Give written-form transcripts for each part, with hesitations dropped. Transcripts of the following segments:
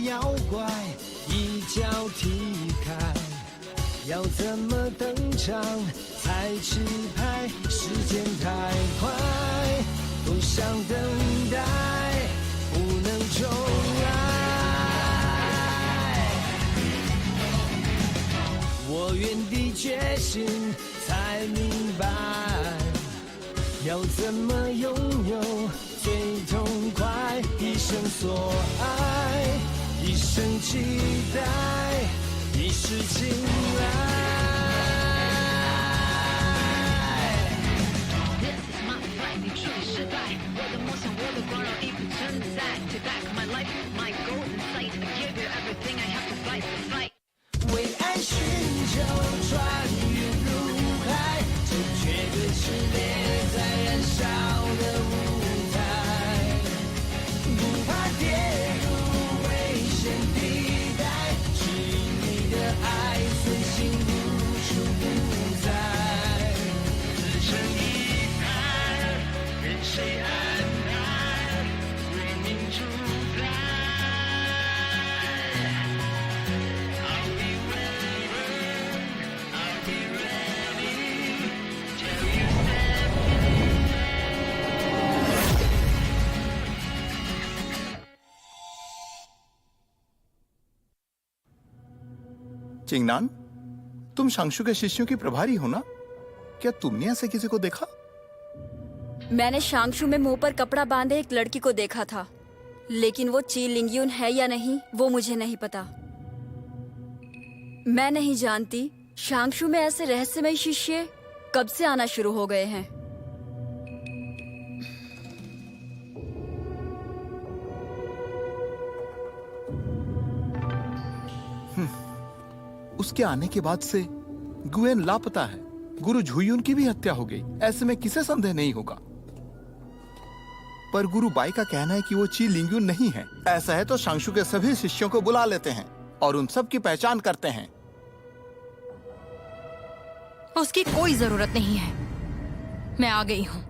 妖怪一脚踢开，要怎么登场才吃牌？时间太快，不想等待，不能重来。我原地觉醒，才明白要怎么拥有最痛快。一生所爱，一生期待，一世青睐。This is my life， 你处理失败，我的梦想，我的光荣已不存在。Take back my life, my goals in sight. I give you everything, I have to fight the fight。为爱寻求穿越入海，这绝对是烈在燃烧的舞台，不怕跌入危险地带，指引你的爱随心无处不在。自成一派，任谁安排，为民主宰。चिंगनान, तुम शांशु के शिष्यों की प्रभारी हो ना? क्या तुमने ऐसे किसी को देखा? मैंने शांशु में मुंह पर कपड़ा बांधे एक लड़की को देखा था, लेकिन वो ची लिंगयुन है या नहीं वो मुझे नहीं पता। मैं नहीं जानती शांशु में ऐसे रहस्यमय शिष्य कब से आना शुरू हो गए हैं। उसके आने के बाद से गुएन लापता है। गुरु झुयुन की भी हत्या हो गई। ऐसे में किसे संदेह नहीं होगा। पर गुरु बाई का कहना है कि वो ची लिंगयुन नहीं है। ऐसा है तो शांशु के सभी शिष्यों को बुला लेते हैं और उन सब की पहचान करते हैं। उसकी कोई जरूरत नहीं है। मैं आ गई हूं।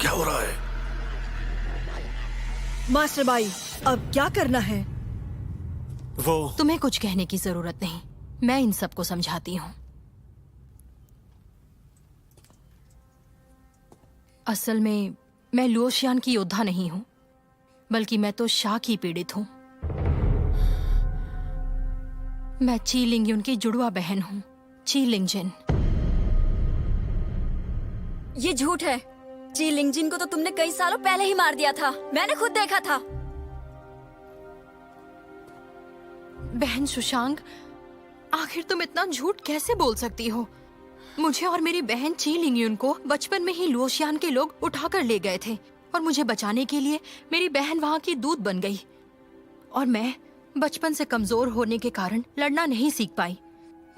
क्या हो रहा है? मास्टर बाई, अब क्या करना है? वो तुम्हें कुछ कहने की जरूरत नहीं। मैं इन सबको समझाती हूँ। असल में मैं लुओशियान की योद्धा नहीं हूँ, बल्कि मैं तो शाह की पीड़ित हूँ। मैं ची लिंगयुन की जुड़वा बहन हूँ, ची लिंगजिन। ये झूठ है। ची लिंगजिन को तो तुमने कई सालों पहले ही मार दिया था। मैंने खुद देखा था। बहन सुशांग, आखिर तुम इतना झूठ कैसे बोल सकती हो? मुझे और मेरी बहन ची लिंगयुन को बचपन में ही लुओशियान के लोग उठाकर ले गए थे और मुझे बचाने के लिए मेरी बहन वहां की दूत बन गई। और मैं बचपन से कमजोर होने के कारण लड़ना नहीं सीख पाई।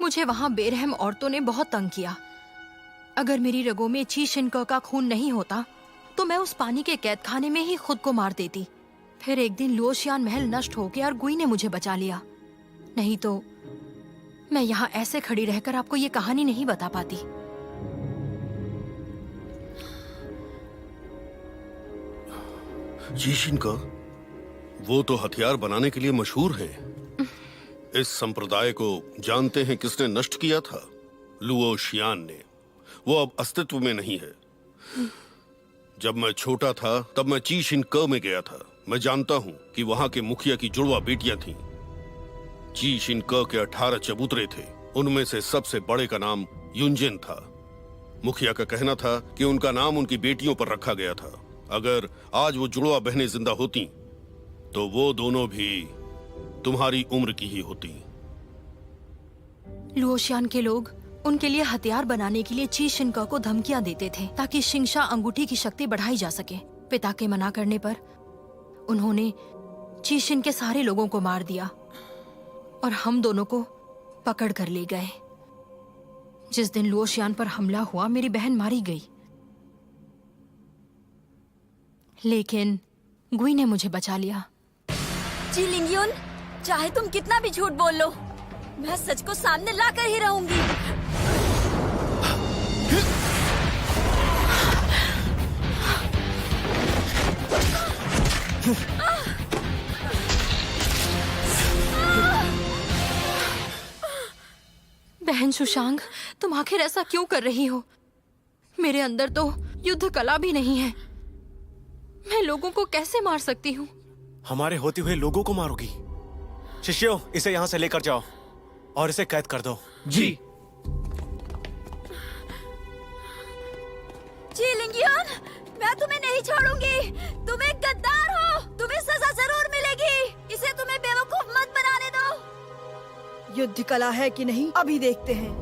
मुझे वहां बेरहम औरतों ने बहुत तंग किया। अगर मेरी रगों में ची शिनके का खून नहीं होता तो मैं उस पानी के कैद खाने में ही खुद को मार देती। फिर एक दिन लुओशियान महल नष्ट हो गया और गुई ने मुझे बचा लिया। नहीं तो मैं यहाँ ऐसे खड़ी रहकर आपको ये कहानी नहीं बता पाती। ची शिनके, वो तो हथियार बनाने के लिए मशहूर है। इस संप्रदाय को जानते हैं किसने नष्ट किया था? लुओशियान ने। वो अब अस्तित्व में नहीं है। जब मैं छोटा था तब मैं ची शिनके में गया था। मैं जानता हूं कि वहां के मुखिया की जुड़वा बेटियां थीं। ची शिनके के 18 चबूतरे थे। उनमें से सबसे बड़े का नाम युनजिन था। मुखिया का कहना था कि उनका नाम उनकी बेटियों पर रखा गया था। अगर आज वो जुड़वा बहनें जिंदा होती तो वो दोनों भी तुम्हारी उम्र की ही होती। लुओशियान के लोग उनके लिए हथियार बनाने के लिए ची शिनके को धमकियां देते थे ताकि शिंगशा अंगूठी की शक्ति बढ़ाई जा सके। पिता के मना करने पर उन्होंने ची शिन के सारे लोगों को मार दिया। और हम दोनों को पकड़ कर ले गए। जिस दिन लुओशियान पर हमला हुआ मेरी बहन मारी गई, लेकिन गुई ने मुझे बचा लिया। जी लिंगयुन, चाहे तुम कितना भी झूठ बोल लो, मैं सच को सामने लाकर ही रहूंगी। बहन सुशांग, तुम आखिर ऐसा क्यों कर रही हो? मेरे अंदर तो युद्ध कला भी नहीं है। मैं लोगों को कैसे मार सकती हूँ? हमारे होते हुए लोगों को मारोगी? शिष्यों, इसे यहाँ से लेकर जाओ और इसे कैद कर दो। जी। जी लिंगयुन, मैं तुम्हें नहीं छोड़ूंगी। तुम एक गद्दार हो, तुम्हें सजा जरूर मिलेगी। इसे तुम्हें बेवकूफ मत बनाने दो। युद्ध कला है कि नहीं, अभी देखते हैं।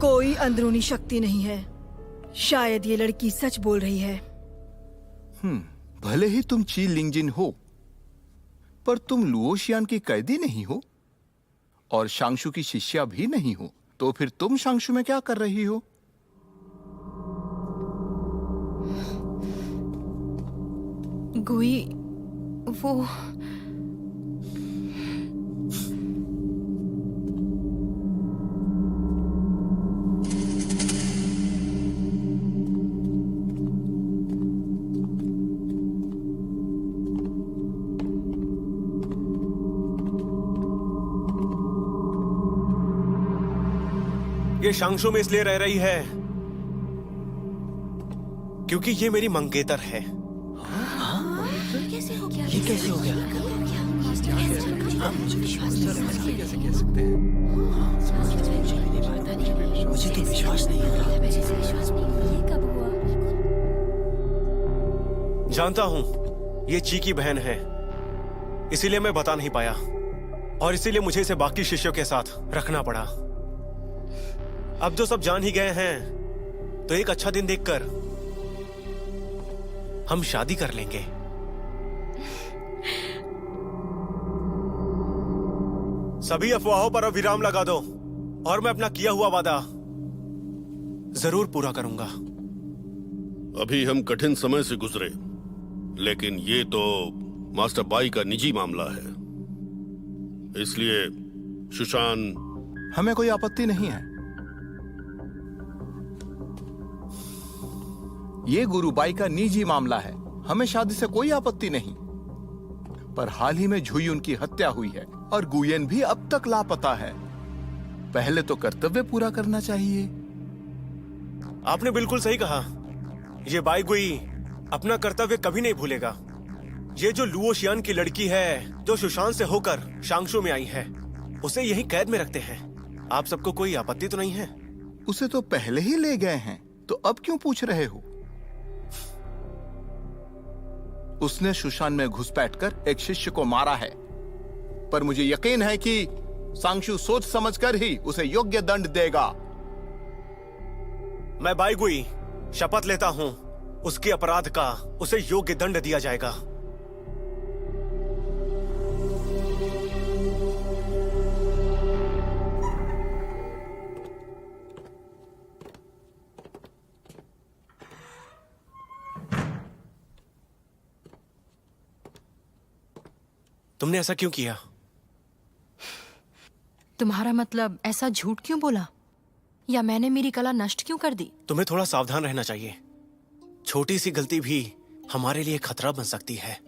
कोई अंदरूनी शक्ति नहीं है। शायद ये लड़की सच बोल रही है। भले ही तुम ची लिंगजिन हो, पर तुम लुओशियान की कैदी नहीं हो और शांगशु की शिष्या भी नहीं हो। तो फिर तुम शांगशु में क्या कर रही हो? गुई, वो ये शांगशु में इसलिए रह रही है क्योंकि ये मेरी मंगेतर है। ये कैसे हो गया? मुझे तो विश्वास नहीं हो रहा। ये कब हुआ? जानता हूं ये ची की बहन है, इसीलिए मैं बता नहीं पाया और इसीलिए मुझे इसे बाकी शिष्यों के साथ रखना पड़ा। अब जो सब जान ही गए हैं तो एक अच्छा दिन देखकर हम शादी कर लेंगे। सभी अफवाहों पर अब विराम लगा दो और मैं अपना किया हुआ वादा जरूर पूरा करूंगा। अभी हम कठिन समय से गुजरे, लेकिन ये तो मास्टर बाई का निजी मामला है, इसलिए सुशान। हमें कोई आपत्ति नहीं है। ये गुरुबाई का निजी मामला है, हमें शादी से कोई आपत्ति नहीं। पर हाल ही में झुई उनकी हत्या हुई है और गुयेन भी अब तक लापता है। पहले तो कर्तव्य पूरा करना चाहिए। आपने बिल्कुल सही कहा। ये बाई गुई अपना कर्तव्य कभी नहीं भूलेगा। ये जो लुओशियान की लड़की है जो सुशांत से होकर शांगशु में आई है, उसे यही कैद में रखते हैं। आप सबको कोई आपत्ति तो नहीं है? उसे तो पहले ही ले गए हैं, तो अब क्यों पूछ रहे हो? उसने सुशान में घुसपैठ कर एक शिष्य को मारा है, पर मुझे यकीन है कि शांगशु सोच समझकर ही उसे योग्य दंड देगा। मैं बाई गुई शपथ लेता हूं उसके अपराध का उसे योग्य दंड दिया जाएगा। तुमने ऐसा क्यों किया? तुम्हारा मतलब ऐसा झूठ क्यों बोला? या मैंने मेरी कला नष्ट क्यों कर दी? तुम्हें थोड़ा सावधान रहना चाहिए। छोटी सी गलती भी हमारे लिए खतरा बन सकती है।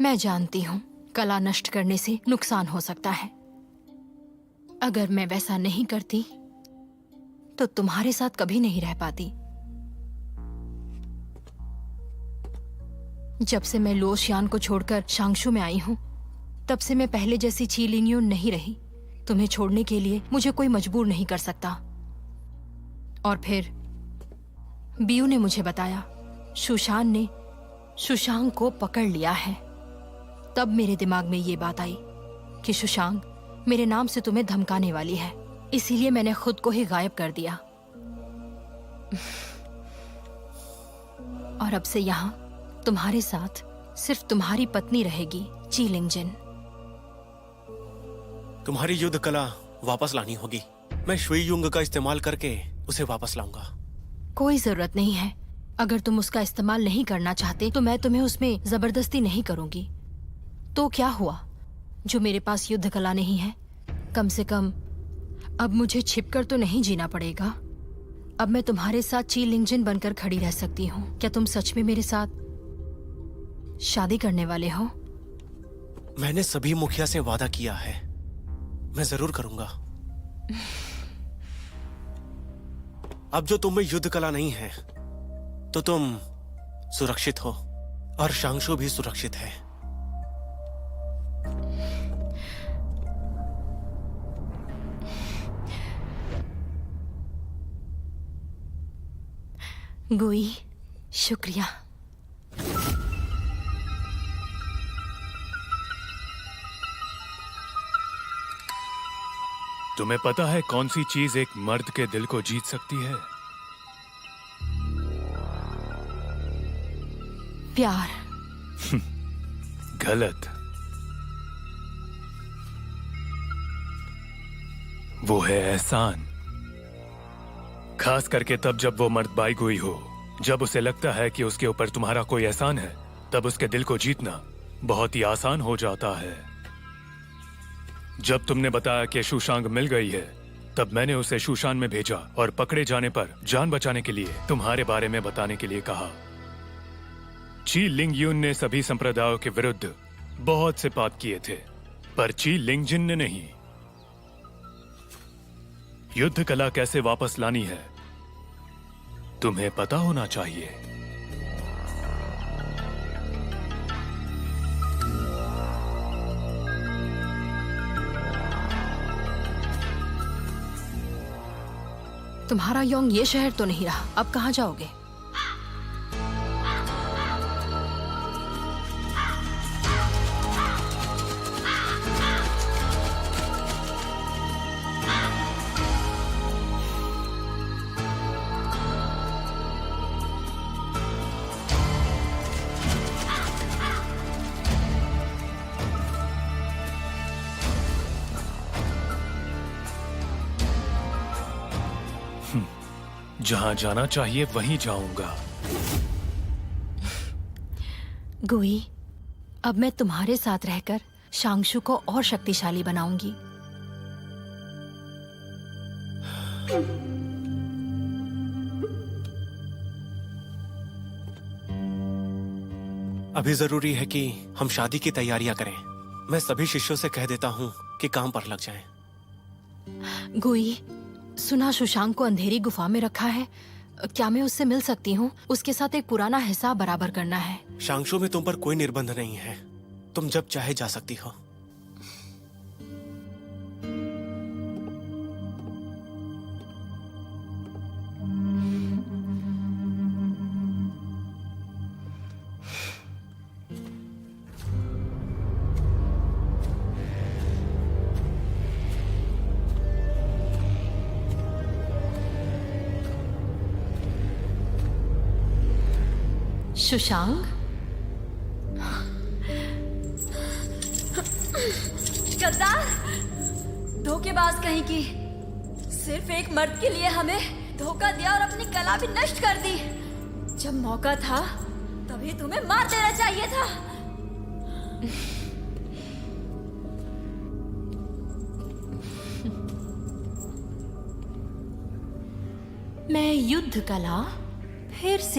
मैं जानती हूँ कला नष्ट करने से नुकसान हो सकता है। अगर मैं वैसा नहीं करती तो तुम्हारे साथ कभी नहीं रह पाती। जब से मैं लुओशियान को छोड़कर शांगशु में आई हूं, तब से मैं पहले जैसी ची लिंगयुन नहीं रही। तुम्हें छोड़ने के लिए मुझे कोई मजबूर नहीं कर सकता। और फिर बियू ने मुझे बताया सुशांत ने सुशांक को पकड़ लिया है। तब मेरे दिमाग में ये बात आई कि सुशांक मेरे नाम से तुम्हें धमकाने वाली है, इसीलिए मैंने खुद को ही गायब कर दिया। और अब से यहाँ तुम्हारे साथ सिर्फ तुम्हारी पत्नी रहेगी, ची लिंगजिन। तुम्हारी युद्ध कला वापस लानी होगी। मैं शुई युंग का इस्तेमाल करके उसे वापस लाऊंगा। कोई जरूरत नहीं है। अगर तुम उसका इस्तेमाल नहीं करना चाहते तो मैं तुम्हें उसमें जबरदस्ती नहीं करूंगी। तो क्या हुआ जो मेरे पास युद्ध कला नहीं है? कम से कम अब मुझे छिपकर तो नहीं जीना पड़ेगा। अब मैं तुम्हारे साथ ची लिंगजिन बनकर खड़ी रह सकती हूँ। क्या तुम सच में मेरे साथ शादी करने वाले हो? मैंने सभी मुखिया से वादा किया है, मैं जरूर करूंगा। अब जो तुम में युद्ध कला नहीं है तो तुम सुरक्षित हो और शांगशु भी सुरक्षित है। गुई, शुक्रिया। तुम्हें पता है कौन सी चीज एक मर्द के दिल को जीत सकती है? प्यार। गलत। वो है एहसान। खास करके तब जब वो मर्द बाई गुई हो। जब उसे लगता है कि उसके ऊपर तुम्हारा कोई एहसान है, तब उसके दिल को जीतना बहुत ही आसान हो जाता है। जब तुमने बताया कि सुशांग मिल गई है, तब मैंने उसे शूशान में भेजा और पकड़े जाने पर जान बचाने के लिए तुम्हारे बारे में बताने के लिए कहा। ची लिंगयुन ने सभी संप्रदायों के विरुद्ध बहुत से पाप किए थे, पर ची लिंगजिन ने नहीं। युद्ध कला कैसे वापस लानी है तुम्हें पता होना चाहिए। तुम्हारा योंग ये शहर तो नहीं रहा, अब कहाँ जाओगे? जहां जाना चाहिए वहीं जाऊंगा। गुई, अब मैं तुम्हारे साथ रहकर शांगशु को और शक्तिशाली बनाऊंगी। अभी जरूरी है कि हम शादी की तैयारियां करें। मैं सभी शिष्यों से कह देता हूँ कि काम पर लग जाएं। गुई, सुना सुशांक को अंधेरी गुफा में रखा है। क्या मैं उससे मिल सकती हूँ? उसके साथ एक पुराना हिसाब बराबर करना है। शांगशु में तुम पर कोई निर्बंध नहीं है, तुम जब चाहे जा सकती हो। सुशांक, गद्दार, धोखेबाज कहीं की। सिर्फ एक मर्द के लिए हमें धोखा दिया और अपनी कला भी नष्ट कर दी। जब मौका था तभी तुम्हें मार देना चाहिए था। मैं युद्ध कला फिर से